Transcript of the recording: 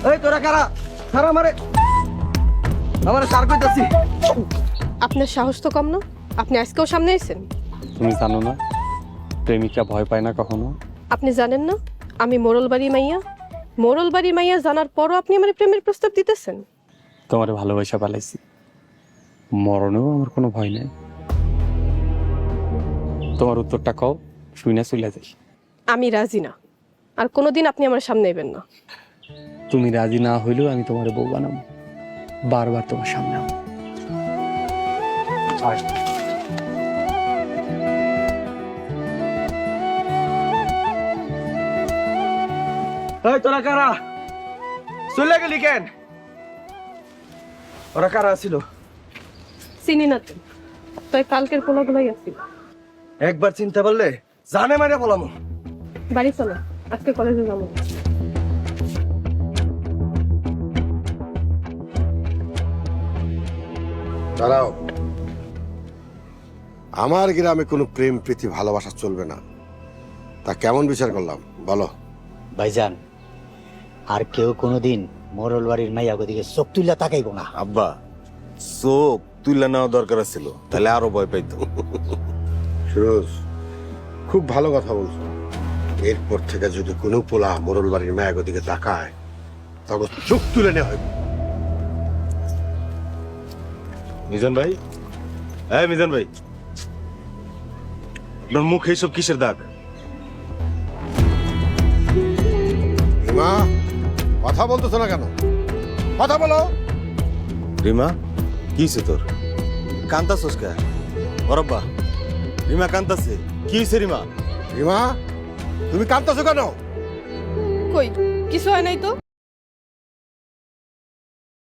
এই তোরা কারা ছাড় আমারে সার কইতাছি। আপনার সাহস তো কম না, আপনি আজকেও সামনে আইছেন। তুমি জানো না প্রেমিকা ভয় পায় না কখনো? আপনি জানেন না আমি মোড়লবাড়ি মাইয়া জানার পরও আপনি আমার প্রেমের প্রস্তাব দিতেছেন। তোমার ভালোবাসা পালাইছি, মরণেও আমার কোনো ভয় নেই। তোমার উত্তরটা কও, শুই না চলে যাই। আমি রাজি না, আর কোনোদিন আপনি আমার সামনে এবেন না। তুমি রাজি না হইলেও আমি তোমার বউ বানাবো, বারবার তোমার সামনে আনবো। আয়। এই তোরা কারা চলে গেলি কেন? ওরা কারা ছিল? চিনি না তো, তাই কালকের পোলাগুলাই আসছিল। একবার চিনতে পারলে জানে মারে বলাম। বাড়ি চলো, আজকে কলেজে যাবো। দাঁড়াও, আমার গ্রামে কোনো প্রেম প্রীতি ভালোবাসা চলবে না, তা কেমন বিচার করলাম বলো? ভাইজান, আর কেউ কোনোদিন মোরল বাড়ির মাইয়া দিকে চোখ তুইলা তাকাইবো না। আব্বা চোখ তুলে নেওয়া দরকার ছিল, তাহলে আরো ভয় পাইতো। ফিরোজ, খুব ভালো কথা বলছো। এরপর থেকে যদি কোনো পোলা মোরল বাড়ির মায়ের দিকে তাকায় তখন চোখ তুলে নেওয়া হবে। মিজান ভাই, হ্যাঁ মিজান ভাই, আপনার মুখে এইসব কিসের দাগ? রিমা, কথা বলতেছো না কেন? কথা বলো। রিমা, কি হয়েছে তোর? কান্তাছোস কে? ওরব্বা, রিমা কান্তাছে, কি হয়েছে রিমা? রিমা, তুমি কাঁদতেছো কেন? কই কিছু হয় নাই তো।